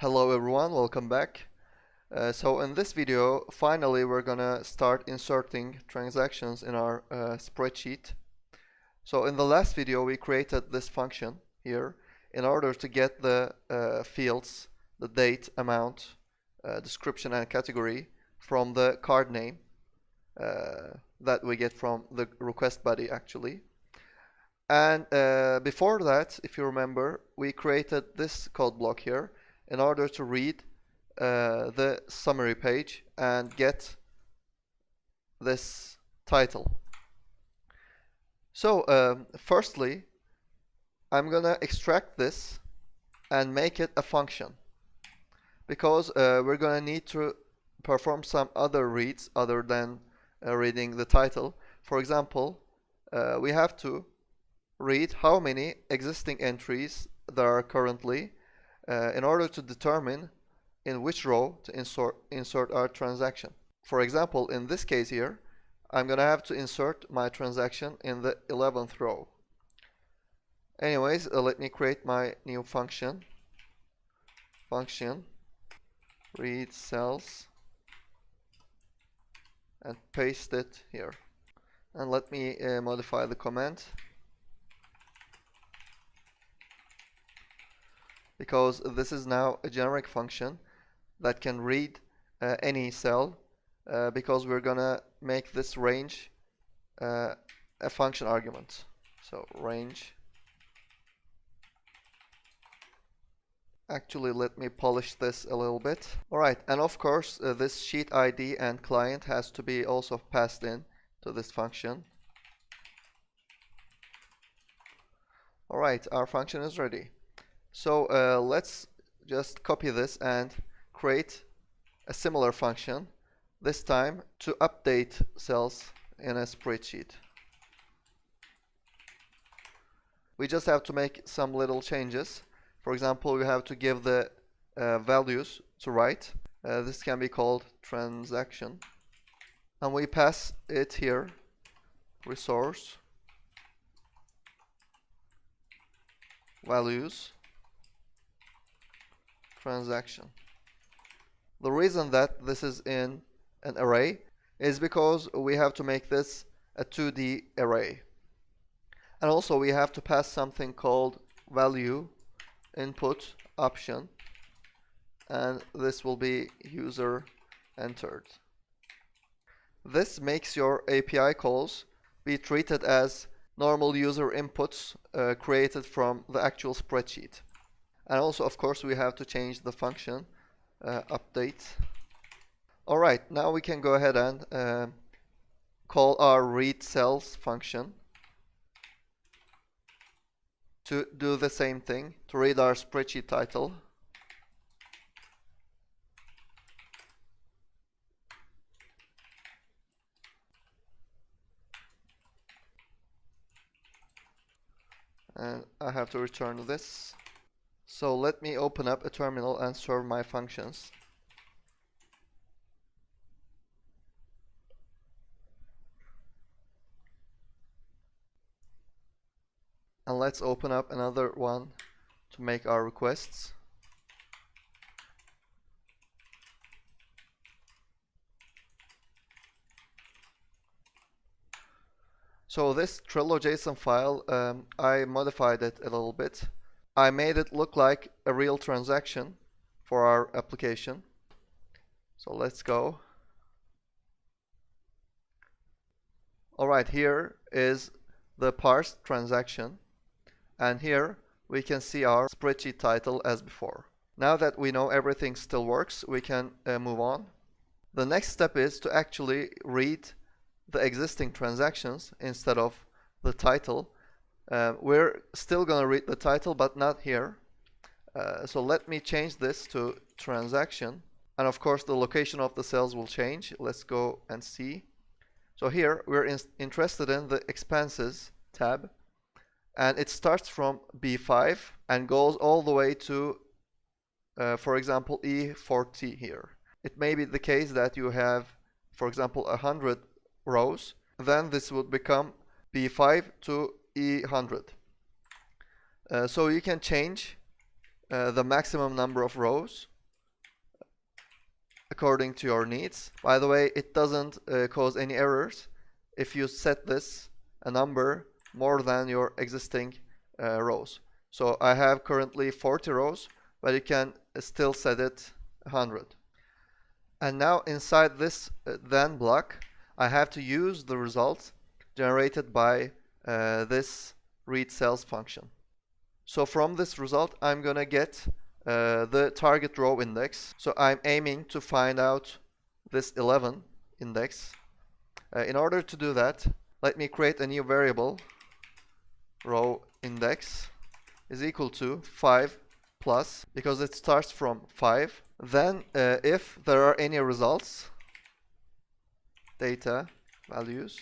Hello everyone, welcome back. So in this video, finally we're gonna start inserting transactions in our spreadsheet. So in the last video we created this function here in order to get the fields, the date, amount, description and category from the card name that we get from the request body actually. And before that, if you remember, we created this code block here in order to read the summary page and get this title. So firstly, I'm gonna extract this and make it a function because we're gonna need to perform some other reads other than reading the title. For example, we have to read how many existing entries there are currently in order to determine in which row to insert our transaction. For example, in this case here, I'm gonna have to insert my transaction in the 11th row. Anyways, let me create my new function read cells and paste it here, and let me modify the comment because this is now a generic function that can read any cell because we're gonna make this range a function argument. So range. Actually, let me polish this a little bit. Alright, and of course this sheet ID and client has to be also passed in to this function. Alright, our function is ready. So let's just copy this and create a similar function, this time to update cells in a spreadsheet. We just have to make some little changes. For example, we have to give the values to write. This can be called transaction. And we pass it here, resource, values, transaction. The reason that this is in an array is because we have to make this a 2D array. And also we have to pass something called value input option, and this will be user entered. This makes your API calls be treated as normal user inputs created from the actual spreadsheet. And also, of course, we have to change the function update. Alright, now we can go ahead and call our read cells function to do the same thing, to read our spreadsheet title. And I have to return this. So let me open up a terminal and serve my functions. And let's open up another one to make our requests. So this Trello.json file, I modified it a little bit. I made it look like a real transaction for our application. So let's go. Alright, here is the parsed transaction. And here we can see our spreadsheet title as before. Now that we know everything still works, we can move on. The next step is to actually read the existing transactions instead of the title. We're still going to read the title, but not here. So let me change this to transaction. And of course, the location of the cells will change. Let's go and see. So here we're interested in the expenses tab. And it starts from B5 and goes all the way to, for example, E40 here. It may be the case that you have, for example, 100 rows. Then this would become B5 to E100. So you can change the maximum number of rows according to your needs. By the way, it doesn't cause any errors if you set this a number more than your existing rows. So I have currently 40 rows, but you can still set it 100. And now inside this then block, I have to use the result generated by this read cells function. So from this result, I'm gonna get the target row index. So I'm aiming to find out this 11 index. In order to do that, let me create a new variable, row index is equal to 5 plus, because it starts from 5. Then if there are any results, data values,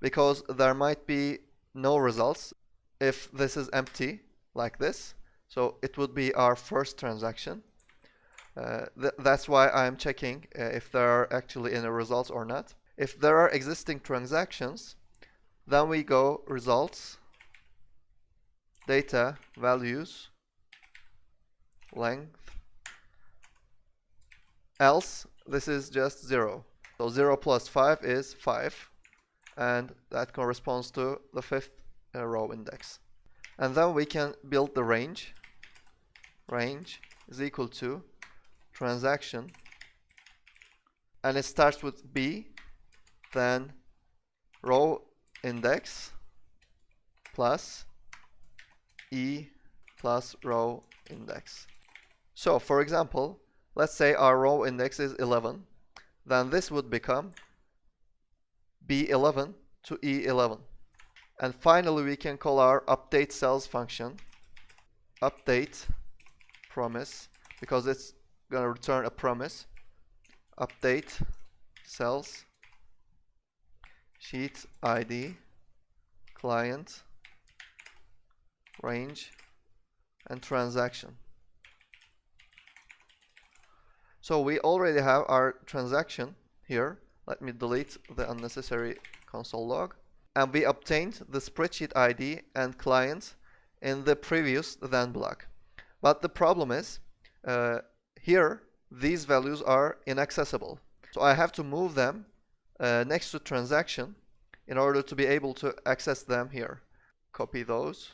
because there might be no results if this is empty like this, so it would be our first transaction. That's why I'm checking if there are actually any results or not. If there are existing transactions, then we go results, data values, length, else this is just 0. So 0 plus 5 is 5, and that corresponds to the 5th row index. And then we can build the range. Range is equal to transaction, and it starts with B, then row index plus E plus row index. So for example, let's say our row index is 11, then this would become B11 to E11. And finally we can call our update cells function, update promise, because it's going to return a promise, update cells, sheet ID, client, range, and transaction. So we already have our transaction here. Let me delete the unnecessary console log. And we obtained the spreadsheet ID and client in the previous then block. But the problem is, here these values are inaccessible. So I have to move them next to transaction in order to be able to access them here. Copy those.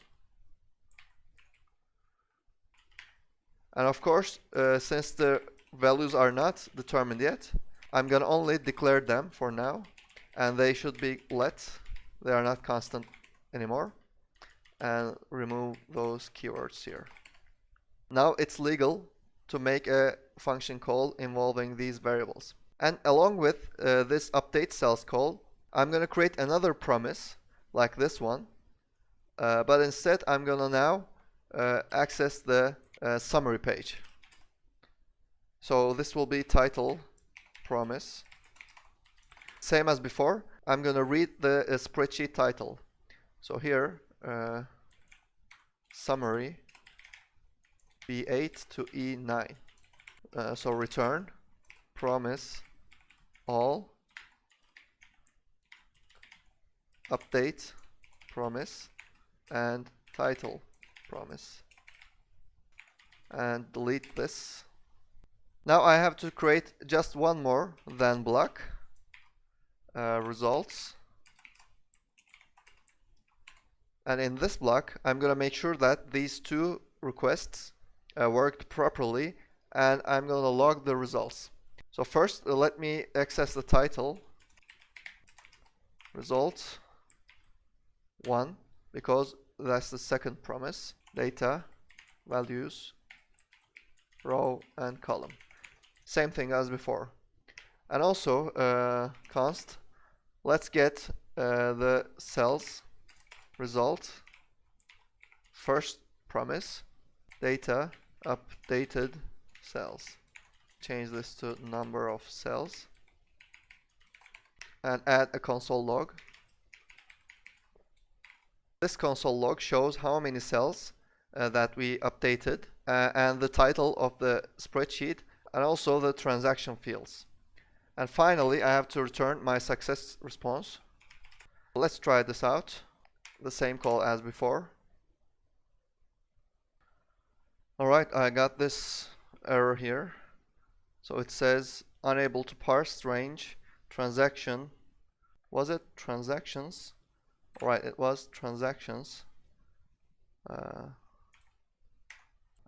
And of course, since the values are not determined yet, I'm going to only declare them for now, and they should be let. They are not constant anymore, and remove those keywords here. Now it's legal to make a function call involving these variables. And along with this update cells call, I'm going to create another promise like this one, but instead I'm going to now access the summary page. So this will be title promise. Same as before, I'm going to read the spreadsheet title. So here, summary B8 to E9. So return promise all update promise and title promise, and delete this. Now I have to create just one more then block, results, and in this block I'm going to make sure that these two requests worked properly, and I'm going to log the results. So first let me access the title, results 1, because that's the second promise, data values, row and column, same thing as before. And also const, let's get the cells result, first promise, data updated cells, change this to number of cells, and add a console log. This console log shows how many cells that we updated, and the title of the spreadsheet, and also the transaction fields. And finally I have to return my success response. Let's try this out. The same call as before. Alright, I got this error here. So it says unable to parse range transaction. Was it transactions? Alright, it was transactions.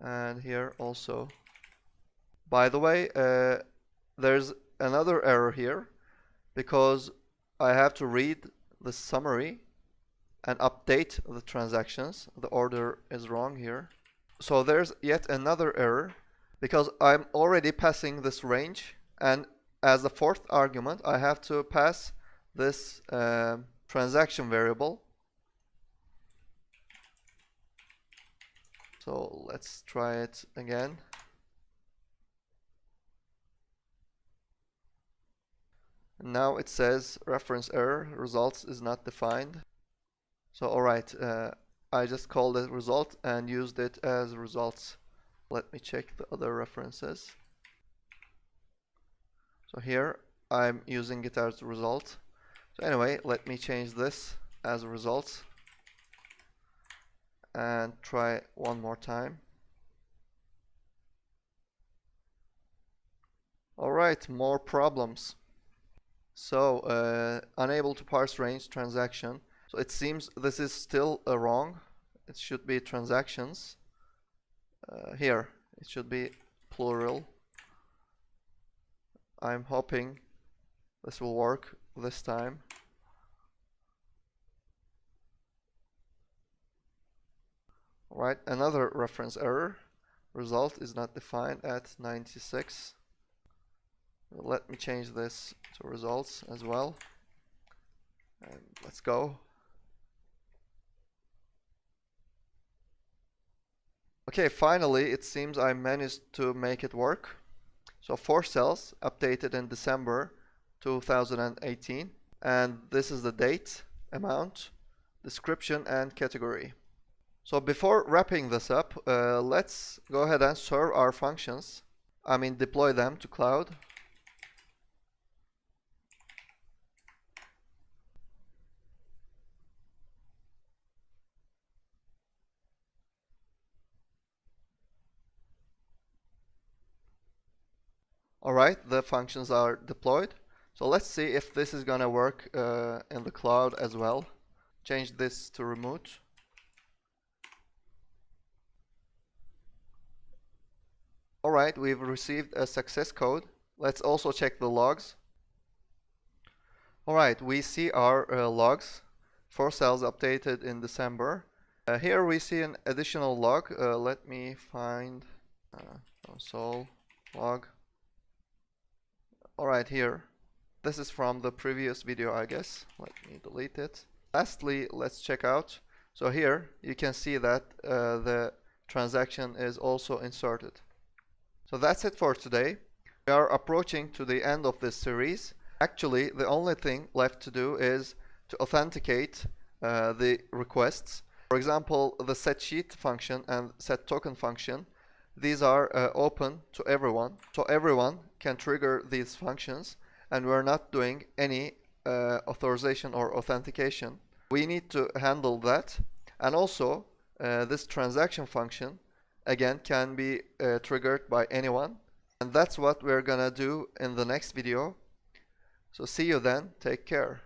And here also. By the way, there's another error here because I have to read the summary and update the transactions. The order is wrong here. So there's yet another error because I'm already passing this range, and as the fourth argument I have to pass this transaction variable. So let's try it again. Now it says reference error, results is not defined. So alright, I just called it result and used it as results. Let me check the other references. So here I'm using it as result. So anyway, let me change this as results and try one more time. Alright, more problems. So unable to parse range transaction. So it seems this is still wrong. It should be transactions. Here it should be plural. I'm hoping this will work this time. Alright, another reference error. Result is not defined at 96. Let me change this to results as well. And let's go. Okay, finally it seems I managed to make it work. So 4 cells updated in December 2018, and this is the date, amount, description, and category. So before wrapping this up, let's go ahead and serve our functions. I mean deploy them to cloud. Alright, the functions are deployed. So let's see if this is gonna work in the cloud as well. Change this to remote. Alright, we've received a success code. Let's also check the logs. Alright, we see our logs. 4 cells updated in December. Here we see an additional log. Let me find console log. Alright, here. This is from the previous video, I guess. Let me delete it. Lastly, let's check out. So here you can see that the transaction is also inserted. So that's it for today. We are approaching to the end of this series. Actually, the only thing left to do is to authenticate the requests. For example, the setSheet function and setToken function. These are open to everyone, so everyone can trigger these functions, and we're not doing any authorization or authentication. We need to handle that, and also this transaction function again can be triggered by anyone, and that's what we're gonna do in the next video. So see you then, take care.